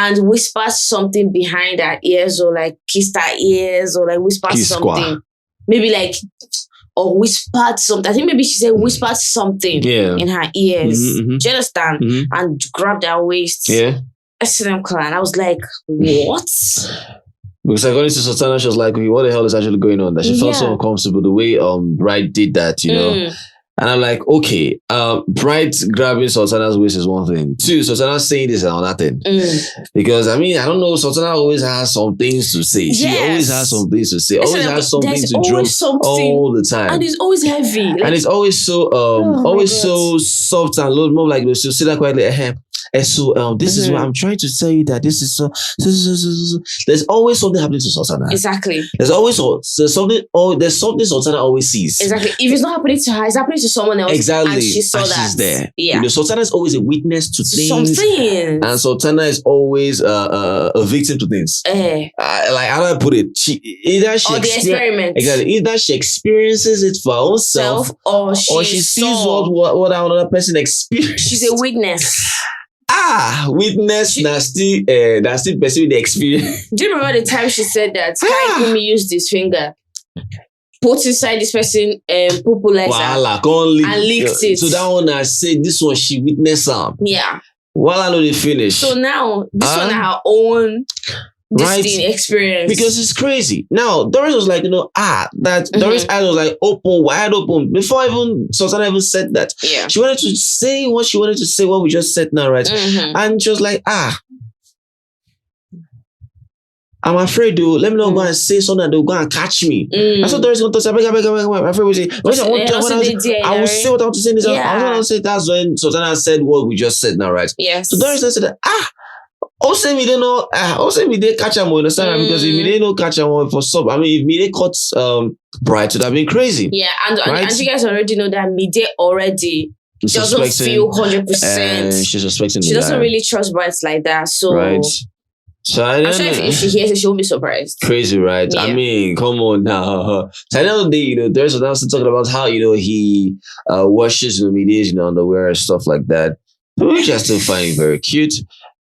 and whispered something behind her ears, or like kissed her ears, or like whispered something. Maybe like, or whispered something. I think maybe she said whispered something in her ears. Do you understand? And grabbed her waist. Yeah. S&M clan. I was like, what? Because according to Sultana, she was like, okay, what the hell is actually going on? That she felt so uncomfortable the way Bright did that, you know. And I'm like, okay, Bright grabbing Sultana's waist is one thing. Two, Sultana saying this is another thing. Because I mean, I don't know, Sultana always has some things to say. She always has some things to say. Always has something to drop all the time. And it's always heavy. Like, and it's always so so soft and low, more like she'll sit there quietly. And so this is what I'm trying to tell you, that this is so. There's always something happening to Sultana. Exactly. There's something Sultana always sees. Exactly. If it's not happening to her, it's happening to someone else. Exactly. And she saw and that. She's there. Yeah. You know, Sultana is always a witness to things. Something. And Sultana is always a victim to things. Like, how do I put it? Either the experiment. Exactly. Either she experiences it for her own self, or she sees what another person experiences. She's a witness. Witness that's still pursuing the experience. Do you remember the time she said that Kai Kumi used his finger, put inside this person popularizer and licked it? So that one I said, this one she witnessed some. Yeah. While I know they finish. So now this one her own experience. Because it's crazy. Now Doris was like, that Doris' eyes was like wide open. Before even Sultana even said that. Yeah. She wanted to say what she wanted to say, what we just said now, right? And she was like, I'm afraid though, let me not go and say something that they'll go and catch me. That's what Doris going to say. I'm afraid we say, I will say what I want to say in this. I want to say that's when Sultana said what we just said now, right? Yes. So Doris said that, also, me don't know. Also, me they catch him, understand? Because if me they no catch him for sub, I mean, if me they caught Bright, would have been crazy. Yeah, and you guys already know that me they already doesn't feel 100%. She's suspecting. She doesn't really trust Bright like that. So, so I'm sure if she hears it, she won't be surprised. Crazy, right? Yeah. I mean, come on now. So I know there's also talking about how he washes medias, underwear and stuff like that, which I still find very cute.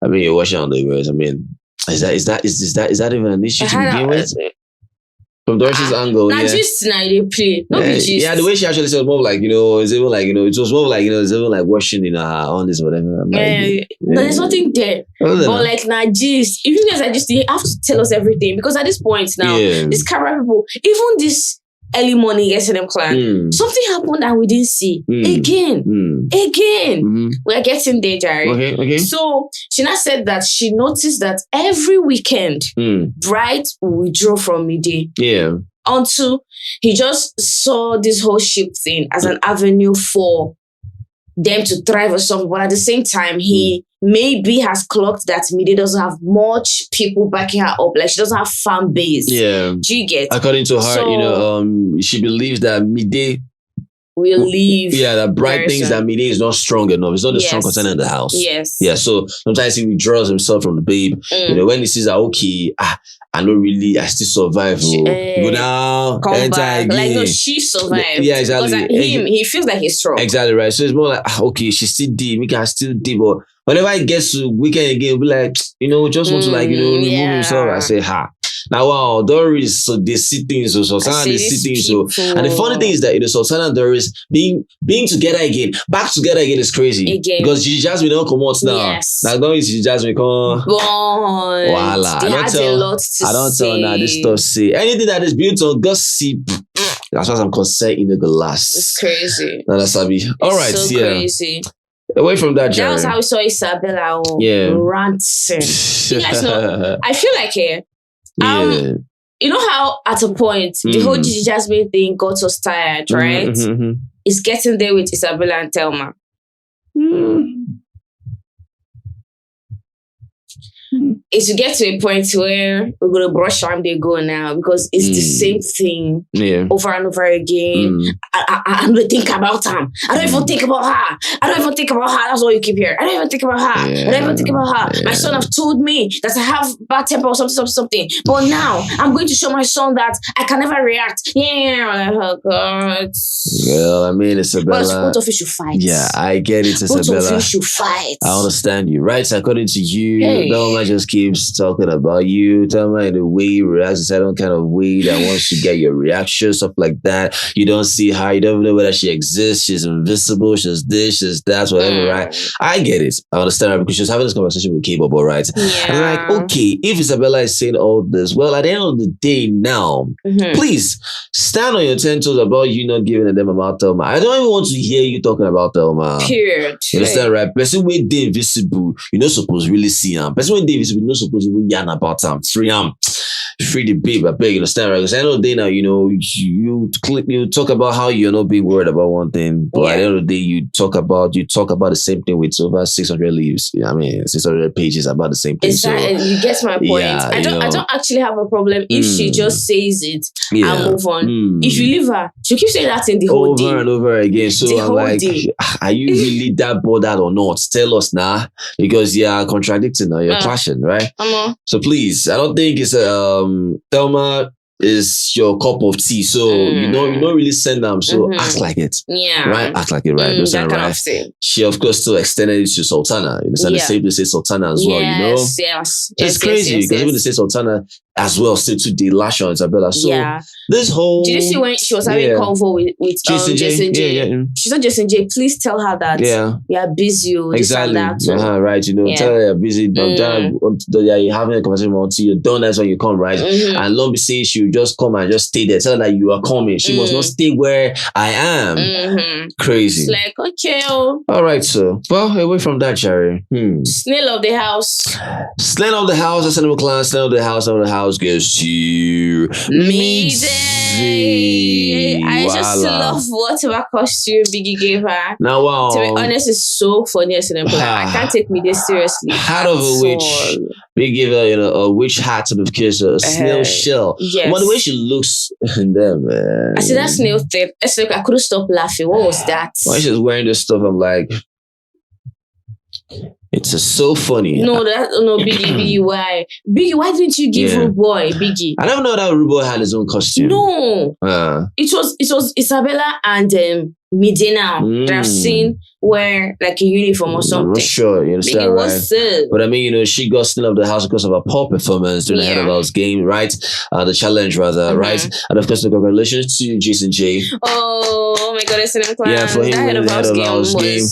I mean, you're washing underwear. I mean, is that even an issue to begin with? From Doris's angle, just now they play. The way she actually said, more like it's even like it was more like it's even like washing in her on this whatever. There's nothing there. But like gist, if you guys are just, you have to tell us everything, because at this point now, these camera people, even this early morning S&M clan, something happened that we didn't see again. We're getting there, Jerry. Okay. So she now said that she noticed that every weekend Bright will withdraw from midday. Yeah. Until he just saw this whole ship thing as an avenue for them to thrive or something. But at the same time, he maybe has clocked that Midday doesn't have much people backing her up. Like, she doesn't have fan base. Yeah. Do you get? According to her, she believes that Midday will leave. Yeah, that Bright thinks that Midday is not strong enough. It's not the strong contender in the house. Yes. Yeah, so sometimes he withdraws himself from the babe. When he sees that, okay, I still survive. Go now, come back. Again. Like, no, she survived. Yeah, exactly. Because he feels like he's strong. Exactly, right. So it's more like, okay, she's still deep. We can still deep. But whenever I get to weekend again, we'll be like, just want to remove himself. I say, Now, wow, Doris, so they see things, so Sultana, they see things. So, and the funny thing is that, Sultana and Doris being together again, back together again is crazy. Because she just don't come out now. Yes. Like, don't she just become voila. I don't tell now this stuff. Say anything that is built on gossip. That's what I'm concerned in the last. It's crazy. Now that's Sabi. All right, so crazy. Away from that, Jerry. That was how we saw Isabella ranting. You guys know, I feel like you know how at a point the whole Gigi Jasmine thing got us tired, right? It's getting there with Isabella and Thelma. It's to get to a point where we're going to brush how they go now, because it's the same thing over and over again. I don't think about him. I don't even think about her. I don't even think about her. That's all you keep hearing. I don't even think about her. I don't even think about her. My son have told me that I have bad temper or something. But now I'm going to show my son that I can never react. Oh God. Well, I mean, Isabella. But both of you should fight. Yeah, I get it, Isabella. Both of you should fight. I understand you, right? So according to you, Thelma just keeps talking about you. Thelma in a way he reacts in a certain kind of way that wants to get your reaction, stuff like that. You don't see her. You don't know whether she exists. She's invisible. She's this. She's that. Whatever, right? I get it. I understand her because she was having this conversation with K-Bobo, right? And I'm like, okay, if Isabella is saying all this, well, at the end of the day now, please stand on your 10 toes about you not giving a damn about Thelma. I don't even want to hear you talking about Thelma. Period. You understand, right? Person when they invisible, you're not supposed to really see him. Person when they invisible, you're not supposed to even yarn about him. Free the babe, I beg you understand, right? Because at the end of the day now, you talk about how you're not being worried about one thing, but at the end of the day, you talk about the same thing with over 600 leaves. I mean, 600 pages about the same thing. Exactly. So, you get my point. I don't actually have a problem if she just says it and move on. If you leave her, she'll keep saying that thing the whole day. Over and over again. So I'm like, are you really that bothered or not? Tell us now, because you're contradicting now, you're clashing, right? So please, I don't think it's Thelma is your cup of tea, so you don't really send them. So act like it, right? Act like it, right? That kind of thing. She of course still extended it to Sultana. You understand? The same to say Sultana as well. It's crazy because even to say Sultana as well, still to the lash on Isabella. So this whole did you see when she was having a convo with Jason Jae? She said, Jason Jae, please tell her that we are busy. Exactly. Right. Tell her you're busy. You're having a conversation until you're done. That's when you come, right? And don't be saying she will just come and just stay there. Tell her that you are coming. She must not stay where I am. Crazy. It's like, okay. All right, so well, away from that, Jerry. Snail of the house. Snail of the house. That's another class. Snail of the house. Snail of the house goes to Dede. I just love whatever costume Biggie gave her. Now, wow. To be honest, it's so funny. I can't take me this seriously. Hat of a witch. Biggie gave her, a witch hat, and of course, a snail shell. Yes. But the way she looks in them, man. I see that snail thing. It's like I couldn't stop laughing. What was that? Why she's wearing this stuff? I'm like, it's so funny. No, Biggie, why? Biggie, why didn't you give Rude Boy Biggie? I don't know that Rude Boy had his own costume. No. It was Isabella and Medina that I've seen wear like a uniform or something. I'm not sure, you understand, right? But I mean, she got Snail of the house because of her pole performance during the Head of House game, right? The challenge, rather, right? And of course, congratulations to Jason Jae. Oh my God, it's an incline. Yeah, for him winning the Head of House game.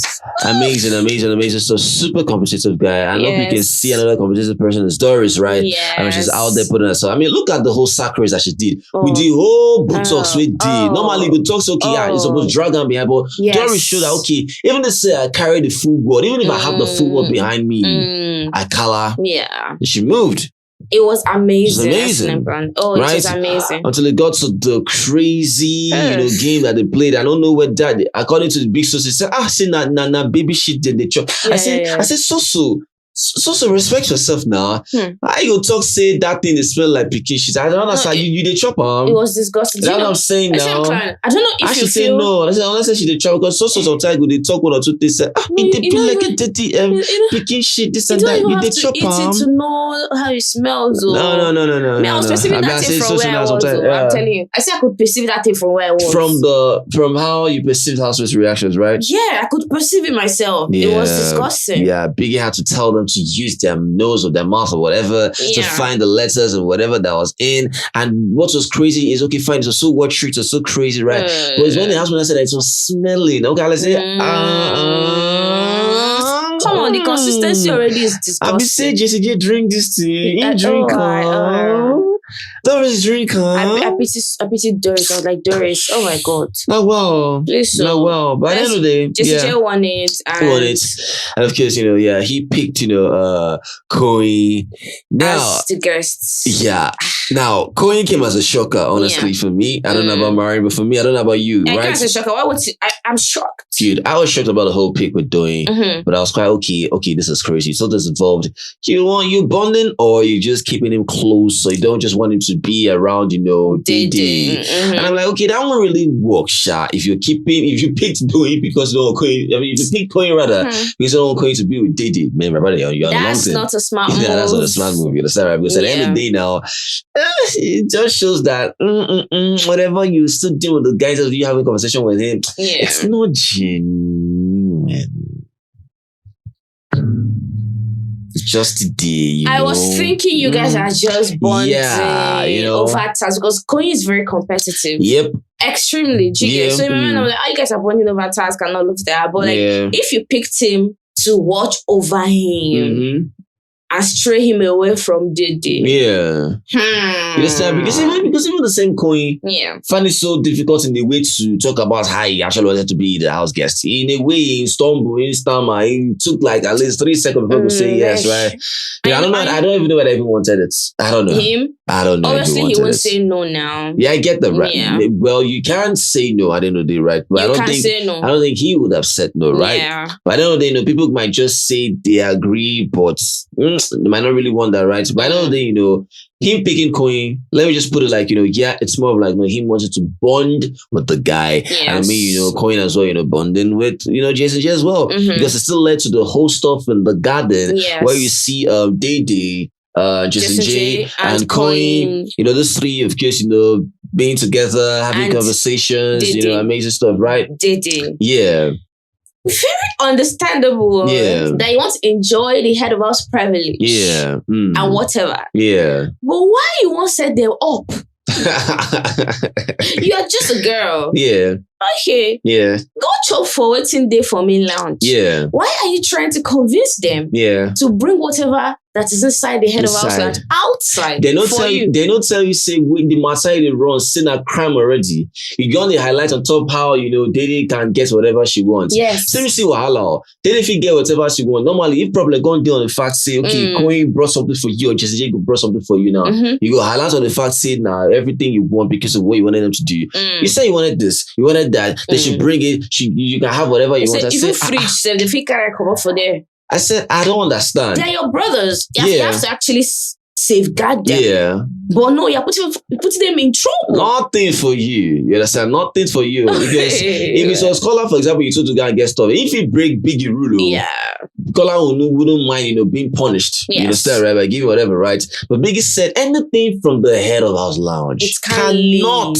Amazing. So super competitive guy. I know we can see another competitive person is Doris, right? I mean, she's out there putting herself. I mean, look at the whole sack race that she did. We did whole Botox we did. Normally, Botox, okay, it's supposed to drag down behind, but Doris showed that, okay, even if I carry the full world, even if I have the full world behind me, I color. She moved. It was amazing. It was amazing. It was amazing. Until it got to the crazy, game that they played. I don't know where that, according to the big source, they said, baby shit did the chop. I said, so respect yourself now. I go talk say that thing is smell like picky shit. I don't understand. You the chop It was disgusting. That's what I'm saying now. I don't know if you say no. I said unless she the chop because sometimes they talk one or two things. Say it be like a dirty picky shit. This and that. You the chop eat it to know how it smells. No. I was perceiving that thing from where I was. I'm telling you. I said I could perceive that thing from where I was. From how you perceived Housewives' reactions, right? Yeah, I could perceive it myself. It was disgusting. Yeah, Biggie had to tell them to use their nose or their mouth or whatever to find the letters and whatever that was in. And what was crazy is, okay, fine, it was so watery, it was so crazy, right? But it's when the husband said that it was smelling. Okay, let's say, come on, the consistency already is disgusting. I be saying, Jason Jae, drink this tea. Drink Doris, drink I pity Doris. I was like, Doris, oh my God. Not well. Listen. Not well. But at the end of the day, Jason Jae won it. And of course, he picked, KOYIN. Now, as the guests. Yeah. Now, KOYIN came as a shocker, honestly, for me. I don't know about Marion, but for me, I don't know about you, right? Came as a shocker. Why would I'm shocked. Dude, I was shocked about the whole pick with Doing, but I was quite okay, this is crazy. So this involved, you bonding or you just keeping him close so you don't just want him to be around, Dede. And I'm like, okay, that won't really work, Sha. If you picked Doing because if you picked KOYIN rather, because you don't want KOYIN to be with Dede, man, my brother, you're that's not a smart move. Yeah, that's not a smart move. You understand, right? Because at the end of the day now, it just shows that whatever you still deal with the guys that you having a conversation with him, it's not genuine. just the day, I was thinking you guys are just bonding over tasks because KOYIN is very competitive. Yep. Extremely. So in my mind, I'm like, you guys are bonding over tasks and all of that. But if you picked him to watch over him and stray him away from Dede. Yeah. You understand? Because even the same KOYIN find it so difficult in the way to talk about how he actually wanted to be the house guest. In a way, he stumbled, he stammered. He took like at least 3 seconds before to say yes, right? I don't even know whether I even wanted it. I don't know. Him? I don't know. Obviously, he won't say no now. Yeah, I get that, right? Yeah. Well, you can't say no at the end of the day, right? But I don't think he would have said no, right? Yeah. But at the end of the day, people might just say they agree, but they might not really want that, right? But at the end of the day, him picking KOYIN, let me just put it like, it's more of like, him wanted to bond with the guy. Yes. And KOYIN as well, bonding with, Jason Jae as well. Because it still led to the whole stuff in the garden where you see Dede, Jason Jae and KOYIN, those three, of course, being together, having and conversations, Dede. Amazing stuff, right? Dede. Yeah. Very understandable that you want to enjoy the head of house privilege. Yeah. And whatever. Yeah. But why you won't set them up? You are just a girl. Yeah. Okay. Yeah. Go chop for waiting day for me lounge. Yeah. Why are you trying to convince them to bring whatever that is inside the head of house lounge outside? They don't tell you. They don't tell you. Say with the Masai they run, seen a crime already. You go on the highlight on top how Dede can get whatever she wants. Yes. So you see wahala. Dede if you get whatever she wants. Normally, if probably going on the fact say okay, KOYIN brought something for you or Jason Jae brought something for you now. You go highlight on the fact say now everything you want because of what you wanted them to do. You say you wanted this, you wanted that. They should bring it. You can have whatever you want. Even fridge, so the fee carry come up for there. I said, I don't understand. They're your brothers. You have to actually safeguard them. Yeah. But no, you're putting them in trouble. Nothing for you. You understand? Nothing for you. Because if it's a scholar, for example, you told to go and get stuff. If you break Biggie rule, scholar wouldn't mind, being punished. Yes. You understand, right? By giving whatever, right? But Biggie said anything from the head of house lounge cannot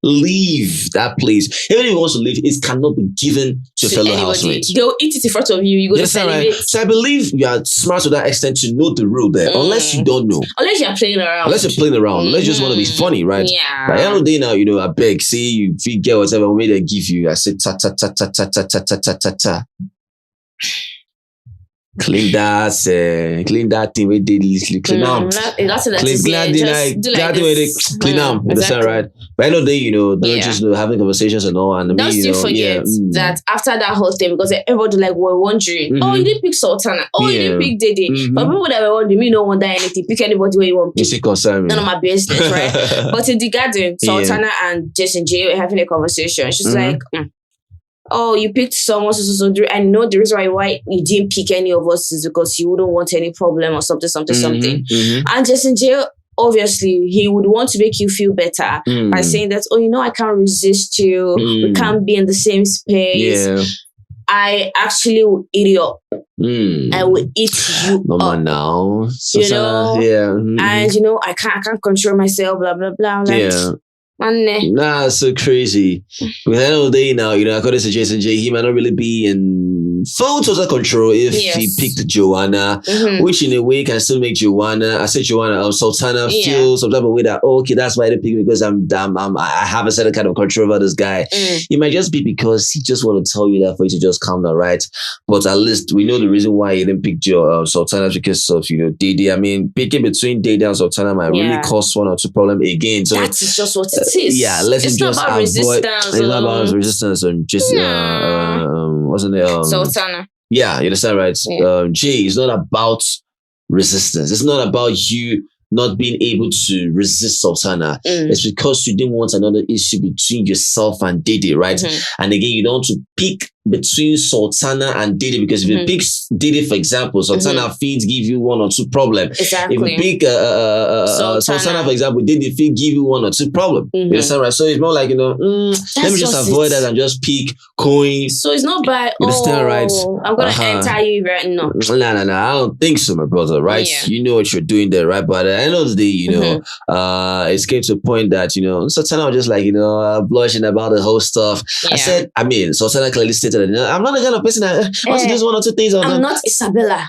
leave that place. Even if he wants to leave, it cannot be given to a fellow housemate. They'll eat it in front of you. You go to celebrate. Right. So I believe you are smart to that extent to know the rule there. Unless you don't know. Unless you're playing around. Unless you're playing around. Unless you just want to be funny, right? Yeah. By the end of the day now, I beg, say you get whatever way they give you. I say ta ta ta ta ta ta ta ta ta ta ta. Clean that thing we did clean them. Clean them. Understand, right? But I know they, don't just having conversations and all. And don't still forget that after that whole thing, because everybody were wondering, oh, you didn't pick Sultana, oh, you didn't pick Dede. But people that were wondering, me don't wonder anything. Pick anybody where you want. None of my business, right? But in the garden, Sultana and Jason Jae were having a conversation. She's like, oh, you picked someone, so I know the reason why you didn't pick any of us is because you wouldn't want any problem or something. And Jason Jae, obviously, he would want to make you feel better by saying that, I can't resist you. We can't be in the same space. Yeah. I actually will eat you up. I will eat you up. Now. And, I can't control myself, blah, blah, blah. Nah, it's so crazy. Because at the end of the day now, according to Jason Jae, he might not really be in full total control if he picked JOANA, which in a way can still make JOANA, Sultana feel some type of way that, okay, that's why they picked me because I have a certain kind of control over this guy. It might just be because he just want to tell you that for you to just calm down, right? But at least we know the reason why he didn't pick Sultana because of, Dede. I mean, picking between Dede and Sultana might really cause 1 or 2 problems again. So that's just what it is. Yeah, it's just avoid. It's not about resistance and just wasn't it? Sultana. Yeah, you understand, right? Jay, it's not about resistance. It's not about you not being able to resist Sultana. It's because you didn't want another issue between yourself and Dede, right? And again, you don't want to pick between Sultana and Dede because if you pick Dede, for example, Sultana feeds give you 1 or 2 problems. Exactly. If you pick Sultana, for example, Dede feed give you 1 or 2 problems. You understand, right? So it's more like, let me just avoid that and just pick KOYIN. So it's not by, you understand, right? I'm going to enter you right now. No. I don't think so, my brother, right? Yeah. You know what you're doing there, right? But at the end of the day, it came to a point that, Sultana was just like, blushing about the whole stuff. I said, Sultana clearly stated, I'm not the kind of person that wants to do 1 or 2 things. I'm not Isabella.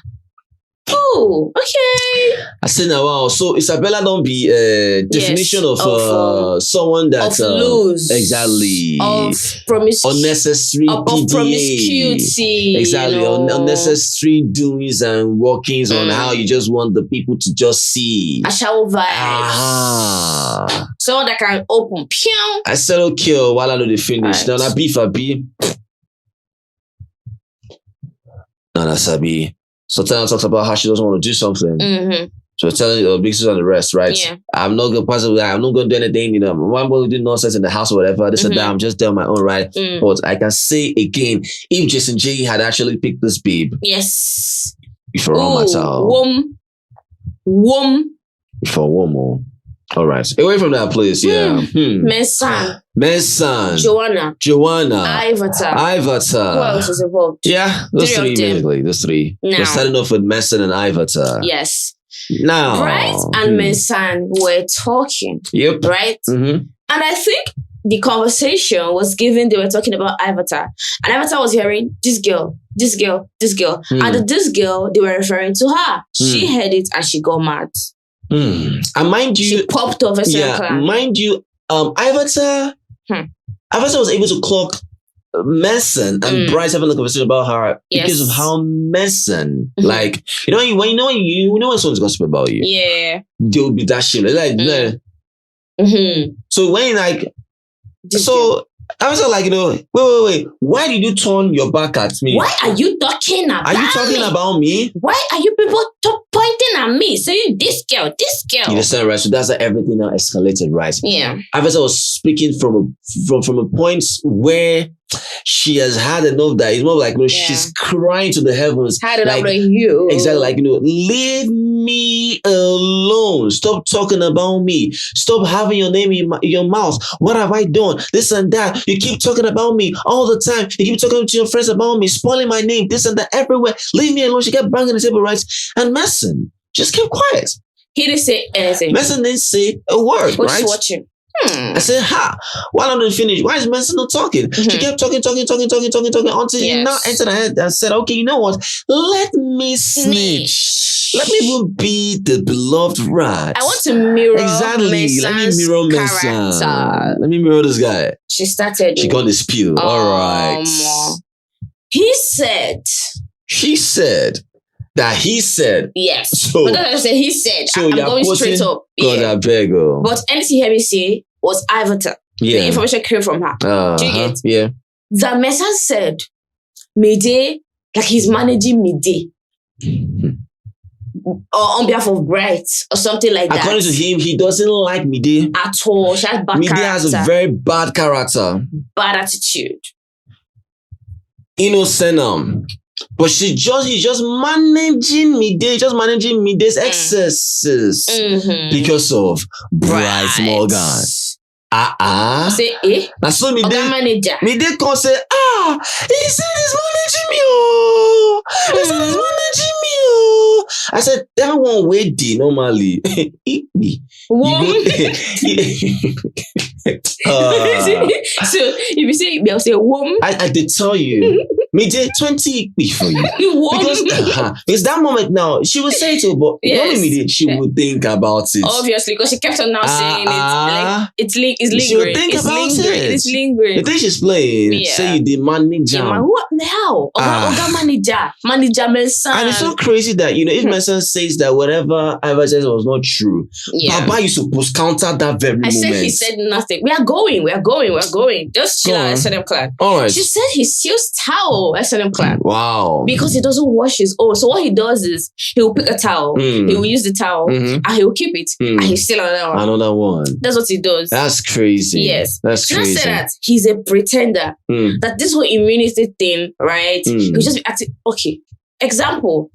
Oh, okay. I said now, wow. So Isabella don't be definition of someone that's loose, exactly of unnecessary promiscuity, exactly, unnecessary doings and workings on how you just want the people to just see a shower vibes. Someone that can open. Pew. I said okay while I know the finish. Now that beef I be. Now that's Sabi. Sultana talks about how she doesn't want to do something. So telling Big Sis and the rest, right? Yeah. I'm not gonna possibly. I'm not gonna do anything. You know, one boy do nonsense in the house or whatever. This and that. I'm just doing my own right. But I can say again, if Jason Jae had actually picked this babe, yes, for all my time, for woman. All right, away from that place. Yeah, Mensan, JOANA IVATAR. Who else is involved? Yeah, those three basically. Those three. Now. We're starting off with Mensan and IVATAR. Yes. Now, Bright and Mensan were talking. Yep. Right. And I think the conversation was given. They were talking about IVATAR, and IVATAR was hearing this girl, this girl, this girl, and this girl they were referring to her. She heard it and she got mad. And mind you, she popped off a circle. Mind you, IVATAR was able to clock Mensan and Bryce having a conversation about her because of how Mensan, like when someone's gossiping about you, they'll be that shit. Like, so when I was like, wait, why did you turn your back at me? Why are you talking about me? Are you talking about me? Why are you people pointing at me, saying this girl? You understand, right? So that's how everything now escalated, right? Yeah. I was speaking from a point where she has had enough that it's more like she's crying to the heavens. Had it like you. Exactly, like leave me alone. Stop talking about me. Stop having your name in your mouth. What have I done? This and that. You keep talking about me all the time. You keep talking to your friends about me, spoiling my name, this and that everywhere. Leave me alone. She kept banging the table, right? And Mensan just kept quiet. He didn't say anything. Mensan didn't say a word, right? Watching. I said, why don't you finish? Why is Mensan not talking? She kept talking until he now entered her head and said, okay, you know what? Let me snitch. Let me even be the beloved rat. I want to mirror Mensan's let me mirror Mensan. Let me mirror this guy. She started. She got the spiel. All right. He said. She said. That he said. Yes. So he said. So I'm going straight up. God, I beg you. But anything you hear me say was IVATAR. Yeah. The information came from her. Do you get? Yeah. The Mensan said, Mide, like he's managing Mide. Or on behalf of Bright or something like that. According to him, he doesn't like Mide. At all. She has bad Mide character. has a very bad character. Bad attitude. Innocent. But he's just managing Mide's excesses because of Bryce Morgan. Say, That's so Mide manager. Mide can say, he said he's managing me. Oh. He said he's managing me. Oh. I said, that one way normally. Eat me. So if you say, they'll say, woman. I did tell you. Mide 20 for you. Because that moment now, she would say to, but Mide, she would think about it. Obviously, because she kept on now saying it's lingering. She would think about it. It's lingering. You think she's playing? Say you the manager. What the hell? Manager Mensan. And it's so crazy that, if Mensan says that whatever Iva says was not true, Baba, you supposed to counter that very moment. I said he said nothing. We are going. Just chill at SNM Clan. All right. She said he steals towel at SNM Clan. Wow. Because he doesn't wash his own. So what he does is he will pick a towel, he will use the towel, and he will keep it, and he'll steal another one. That's what he does. That's crazy. Yes. That's crazy. She say that he's a pretender. That this whole immunity thing, right? He'll just be acting. Okay. Example.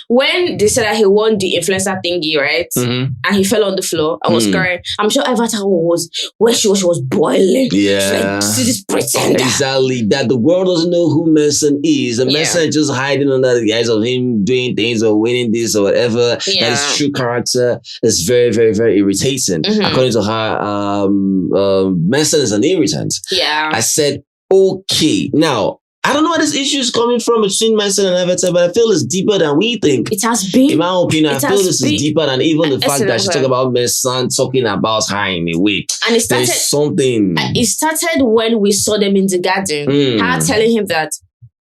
When they said that he won the influencer thingy, right? And he fell on the floor and was crying. I'm sure IVATAR was where she was boiling. Yeah. Like, see this pretender. Exactly. That the world doesn't know who Mensan is. And Mensan is just hiding under the guise of him doing things or winning this or whatever. Yeah. That his true character is very, very, very irritating. According to her, Mensan is an irritant. Yeah. I said, okay. Now, I don't know where this issue is coming from between Mensan and Avatar, but I feel it's deeper than we think. It has been. In my opinion, I feel this is deeper than even the fact that she talked about Mensan talking about her in a way. And it started There's something. It started when we saw them in the garden. Her telling him that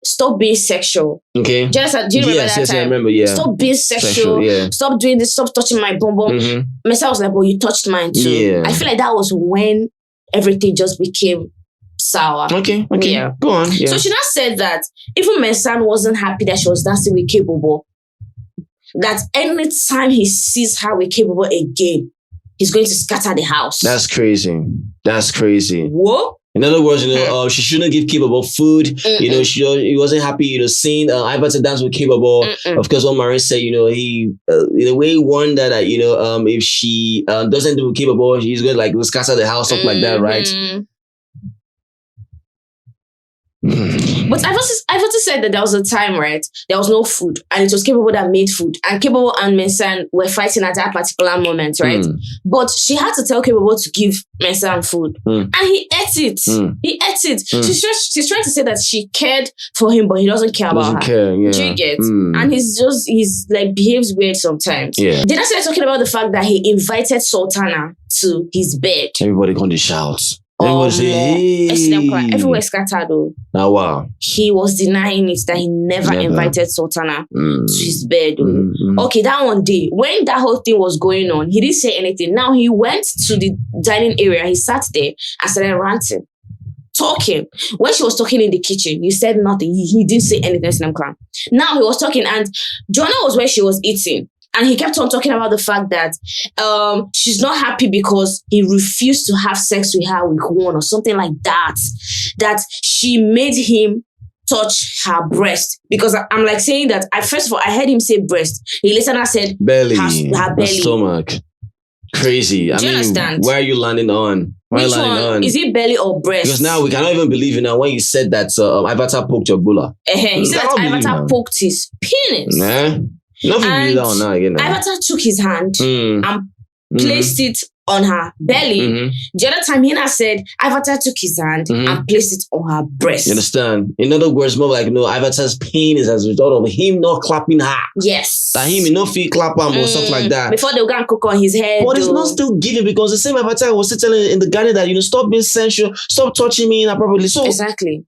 stop being sexual. Okay. Just do you remember that time? I remember. Yeah. Stop being sexual. Yeah. Stop doing this. Stop touching my bum bum. Mensan was like, "Well, you touched mine too." Yeah. I feel like that was when everything just became sour. Okay. Yeah. Go on. Yeah. So she now said that even Mensan wasn't happy that she was dancing with Capable. That any time he sees her with Capable again, he's going to scatter the house. That's crazy. What? In other words, she shouldn't give Capable food. He wasn't happy, seeing Ivatar dance with Capable. Of course, what Marie said, he in a way warned that, if she doesn't do Capable, he's going to like scatter the house, stuff like that, right? But Ivatar said that there was a time, right? There was no food, and it was Capable that made food, and Capable and Mensan were fighting at that particular moment, right? But she had to tell Capable to give Mensan food, and he ate it. He ate it. She's trying to say that she cared for him, but he doesn't care about her. Yeah. Do you get? And he's like behaves weird sometimes. Yeah. Did I start talking about the fact that he invited Sultana to his bed? Everybody going to shout. Everyone say, hey. Everywhere scattered though. Oh, wow. He was denying it that he never invited Sultana to his bed. Okay, that one day, when that whole thing was going on, he didn't say anything. Now he went to the dining area, he sat there and started ranting, talking. When she was talking in the kitchen, he said nothing. He didn't say anything. Now he was talking, and JOANA was where she was eating. And he kept on talking about the fact that she's not happy because he refused to have sex with her with one or something like that. That she made him touch her breast. Because I'm like saying that, first of all, I heard him say breast. He later now said belly, her belly. Stomach. Crazy. Do you understand? Where are you landing on? Which one? Is it belly or breast? Because now we cannot even believe it now when you said that Ivatar poked your bulla. He said that Ivatar poked his penis. Nah. And Ivatar took his hand and placed it on her belly. The other time, he now said Ivatar took his hand and placed it on her breast. You understand? In other words, more like, Ivatar's pain is as a result of him not clapping her. Yes. That him not feel clap him or stuff like that. Before they were going to cook on his head. But it's not still giving, because the same Ivatar was still telling in the garden that, stop being sensual, stop touching me inappropriately. So exactly.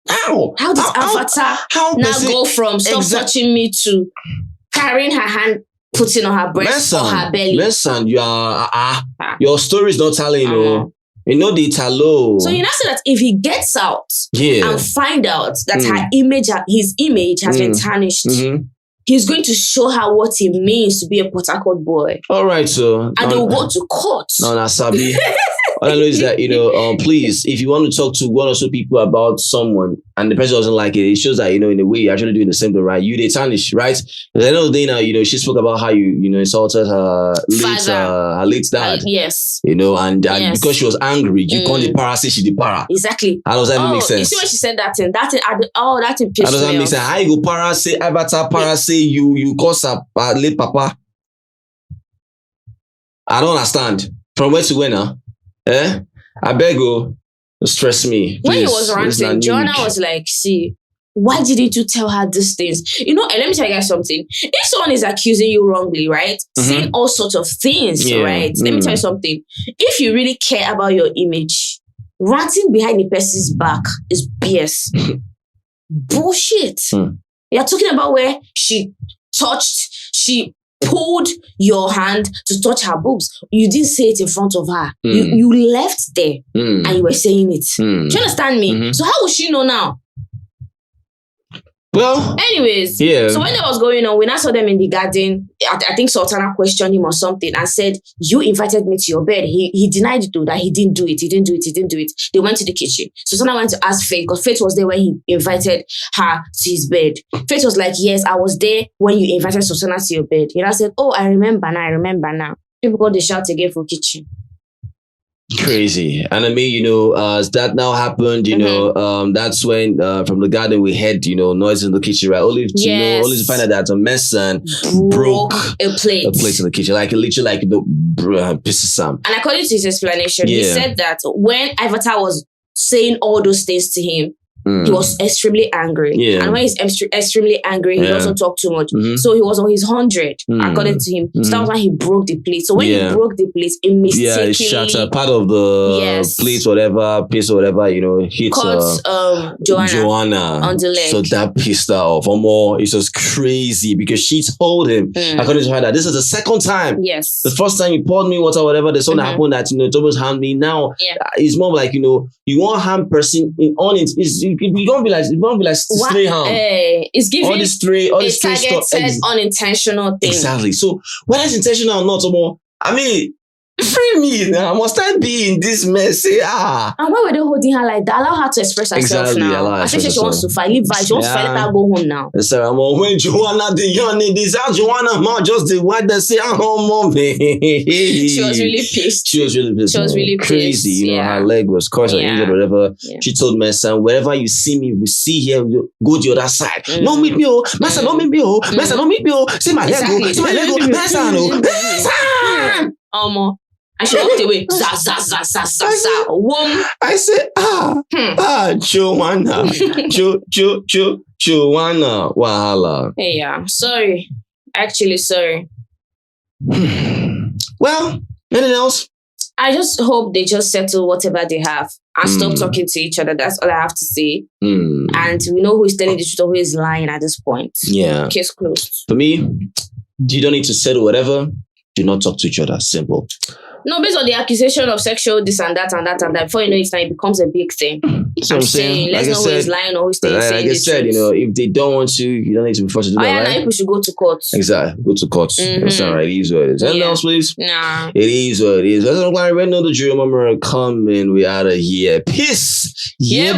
How does Ivatar now go from stop touching me to carrying her hand, putting on her breast or her belly? Mensan, you are your story is not telling the talo. So you now say that if he gets out and find out that his image has been tarnished, he's going to show her what it means to be a Port Harcourt boy. All right, so and they'll go to court. No, Sabi. All I know is that, please, if you want to talk to one or two people about someone and the person doesn't like it, it shows that, in a way, you're actually doing the same thing, right? They tarnish, right? At the end of the day now, she spoke about how you insulted her late dad. Yes. And because she was angry, you call the para, say she the para. Exactly. How does that even make sense? You see when she said that thing? That thing pissed me off. How does that make sense? How you go para, say Ivatar, para, say you cause her late papa? I don't understand. From where to where now? I beg you, stress me. When he was ranting, JOANA was like, see, why didn't you tell her these things? And let me tell you guys something. If someone is accusing you wrongly, right? Saying all sorts of things, right? Let me tell you something. If you really care about your image, ranting behind the person's back is BS. Bullshit. You're talking about where she pulled your hand to touch her boobs. You didn't say it in front of her. You left there and you were saying it. Do you understand me? So how will she know now? Well, anyways, so when that was going on, when I saw them in the garden, I think Sultana questioned him or something and said, you invited me to your bed. He denied it though, that he didn't do it. They went to the kitchen. So Sultana went to ask Faith, because Faith was there when he invited her to his bed. Faith was like, yes, I was there when you invited Sultana to your bed. I said, oh, I remember now. People go, they shout again for kitchen. Crazy. And I mean, as that now happened, that's when from the garden we heard, noise in the kitchen, right? Only to find out that Mensan broke a plate in the kitchen, like literally like piece of Sam. And according to his explanation, he said that when Ivatar was saying all those things to him, he was extremely angry. Yeah. And when he's extremely angry, he doesn't talk too much. So he was on his 100, according to him. So that was when he broke the plate. So when he broke the plate, it mistakenly... it shattered part of the plate, whatever, piece or whatever, you know, hit JOANA on the leg. So that pissed her off. Or more, it was crazy because she told him, according to her, that this is the second time. Yes. The first time you poured me water, whatever, there's something happened that, you know, it almost harmed me. Now, it's more like, you know, you won't harm person on it. You don't be like stray harm. It's giving all this stray targeted unintentional thing. Exactly. So whether it's intentional or not, more, I mean, free me now. Must I be in this mess? And why were they holding her like that? Allow her to express herself now. I think she wants to fight. Leave her. She wants to fight. Let her go home now. Yes, sir. When JOANA the young this JOANA man just the word they say home. She was really pissed. She was really crazy. You know, her leg was crushed or injured or whatever. She told Mensan, wherever you see me, we see here, go the other side. No meet me, oh. Mensan, don't meet me, oh. Mensan, don't meet me, oh. See my leg, oh. See my leg, oh. Mensan, oh. Mensan. And she walked away. Za. I said, JOANA. JOANA. Wahala. Yeah, sorry. Actually, sorry. Well, anything else? I just hope they just settle whatever they have and stop talking to each other. That's all I have to say. And we know who is telling the truth or who is lying at this point. Yeah. Case closed. For me, you don't need to settle whatever. Do not talk to each other. Simple. No, based on the accusation of sexual this and that, before you know it becomes a big thing. That's what I'm saying. Let's know who is lying or who is saying the truth. Like I said, you know, if they don't want to, you don't need to be forced to do that, right? People should go to court. Exactly. Go to court. That's all right. It is what it is. Anything else, please? Nah. It is what it is. That's not like we know the drill. Remember, come in. We out of here. Peace. Yeah,